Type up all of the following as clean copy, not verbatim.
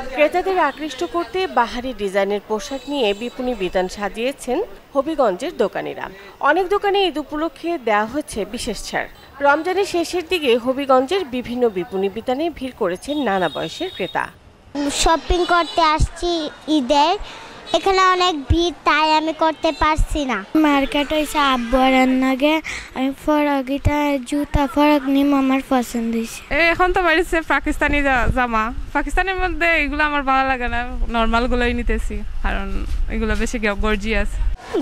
ক্রেতাদের আকৃষ্ট করতে বাহারি ডিজাইনের পোশাক নিয়ে বিপণী বিতান সাজিয়েছেন হবিগঞ্জের দোকানিরা। অনেক দোকানে ঈদ উপলক্ষে দেওয়া হয়েছে বিশেষ ছাড়। রমজানের শেষের দিকে হবিগঞ্জের বিভিন্ন বিপণী বিতানে ভিড় করেছেন নানা বয়সের ক্রেতা। শপিং করতে আসছি ঈদের, এখানে অনেক ভিড় তাই আমি করতে পারছি না। মার্কেট হয়েছে আব্বু রান্নাগে আমি ফরাকিটা জুতা ফরাক নিম আমার পছন্দ হয়েছে। এখন তো বাড়িছে পাকিস্তানি জামা, পাকিস্তানের মধ্যে এগুলো আমার ভালো লাগে না, নর্মালগুলোই নিতেছি কারণ এগুলো বেশি গর্জিয়াস।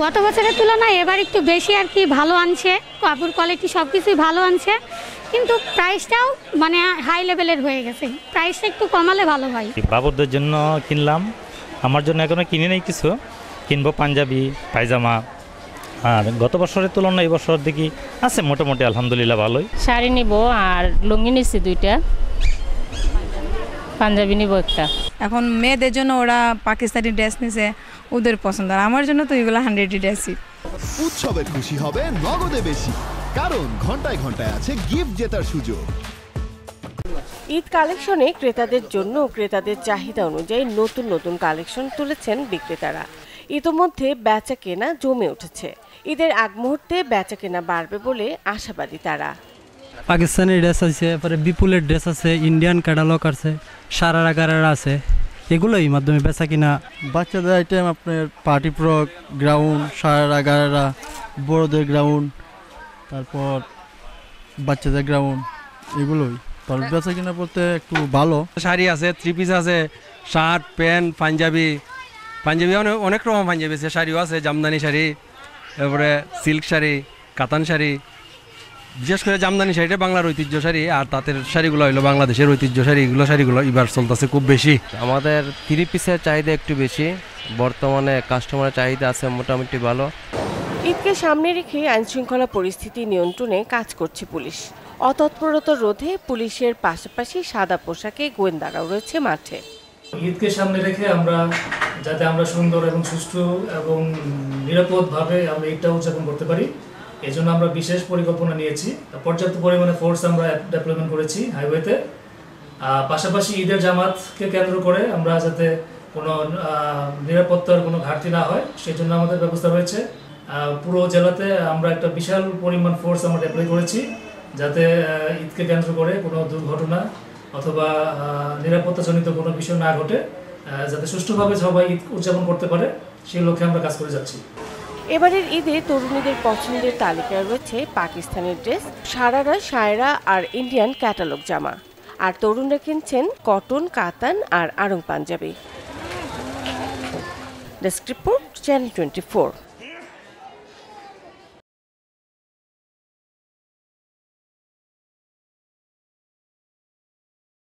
গত বছরের তুলনায় এবার একটু বেশি আর কি ভালো আনছে, কাপড় কোয়ালিটি সব কিছুই ভালো আনছে, কিন্তু প্রাইসটাও মানে হাই লেভেলের হয়ে গেছে। প্রাইসটা একটু কমালে ভালো হয়। বাবুদের জন্য কিনলাম, আমার জন্য এখনো কিনে নেই, কিছু কিনবো পাঞ্জাবি পায়জামা। আর গত বছরের তুলনায় এই বছর দেখি আছে মোটামুটি আলহামদুলিল্লাহ ভালোই। শাড়ি নিব আর লুঙ্গি নিচ্ছি দুইটা, পাঞ্জাবি নিব একটা। এখন মেয়েদের জন্য ওরা পাকিস্তানি ড্রেস নিছে, ওদের পছন্দ। আর আমার জন্য তো এগুলো 100 ড্রেসই। উৎসবে খুশি হবে নগদে বেশি, কারণ ঘন্টায় ঘন্টায় আছে গিফট জেতার সুযোগ। ঈদ কালেকশনে ক্রেতাদের জন্য ক্রেতাদের চাহিদা অনুযায়ী নতুন নতুন কালেকশন তুলেছেন বিক্রেতারা। ইতোমধ্যে বেচা কেনা জমে উঠেছে। ঈদের আগ মুহূর্তে বেচা কেনা বাড়বে বলে আশাবাদী তারা। পাকিস্তানি ড্রেস আছে, পরে বিপুলের ড্রেস আছে, ইন্ডিয়ান ক্যাটালগ আছে, সারারা গারারা আছে, এগুলোই মাধ্যমে বেচা কিনা। বাচ্চাদের আইটেম আপনার পার্টি ফ্রক, গ্রাউন্ড, সারারা গারারা, বড়দের গ্রাউন্ড, তারপর বাচ্চাদের গ্রাউন্ড, এগুলোই বেচা কিনা বলতে একটু ভালো। শাড়ি আছে, থ্রি পিস আছে, শার্ট প্যান্ট, পাঞ্জাবি অনেক রকম পাঞ্জাবি আছে, শাড়িও আছে, জামদানি শাড়ি, তারপরে সিল্ক শাড়ি, কাতান শাড়ি। বিশেষ করে জামদানি শাড়িটা বাংলার ঐতিহ্য শাড়ি, আর তাঁতের শাড়িগুলো হলো বাংলাদেশের ঐতিহ্য শাড়ি। এগুলো শাড়িগুলো এবার চলতেছে খুব বেশি। আমাদের থ্রি পিসের চাহিদা একটু বেশি, বর্তমানে কাস্টমারের চাহিদা আছে মোটামুটি ভালো। ঈদকে সামনে রেখে আইনশৃঙ্খলা পরিস্থিতি নিয়ন্ত্রণে কাজ করছে পুলিশ। অতৎপরতা রোধে পুলিশের পাশাপাশি সাদা পোশাকে গোয়েন্দারাও রয়েছে মাঠে। ঈদকে সামনে রেখে যাতে আমরা সুন্দর এবং সুষ্ঠু এবং নিরাপদভাবে আমরা ঈদটা উদযাপন করতে পারি, এই জন্য আমরা বিশেষ পরিকল্পনা নিয়েছি। পর্যাপ্ত পরিমাণে ফোর্স আমরা ডেপ্লয়মেন্ট করেছি হাইওয়েতে। পাশাপাশি ঈদের জামাতকে কেন্দ্র করে আমরা যাতে কোনো নিরাপত্তার কোনো ঘাটতি না হয়, সেই জন্য আমাদের ব্যবস্থা রয়েছে। পুরো জেলাতে আমরা একটা বিশাল পরিমাণ ফোর্স আমরা ডেপ্লয় করেছি, যাতে ঈদকে কেন্দ্র করে কোনো দুর্ঘটনা অথবা নিরাপত্তাজনিত কোনো বিষয় না ঘটে, যাতে সুষ্ঠুভাবে সবাই ঈদ উদযাপন করতে পারে, সেই লক্ষ্যে আমরা কাজ করে যাচ্ছি। এবারের ঈদে তরুণীদের পছন্দের তালিকায় রয়েছে পাকিস্তানি ড্রেস, সারারা, শায়রা আর ইন্ডিয়ান ক্যাটালগ জামা। আর তরুণরা কিনছেন কটন, কাতান আর আড়ং পাঞ্জাবি। Desk report, channel 24।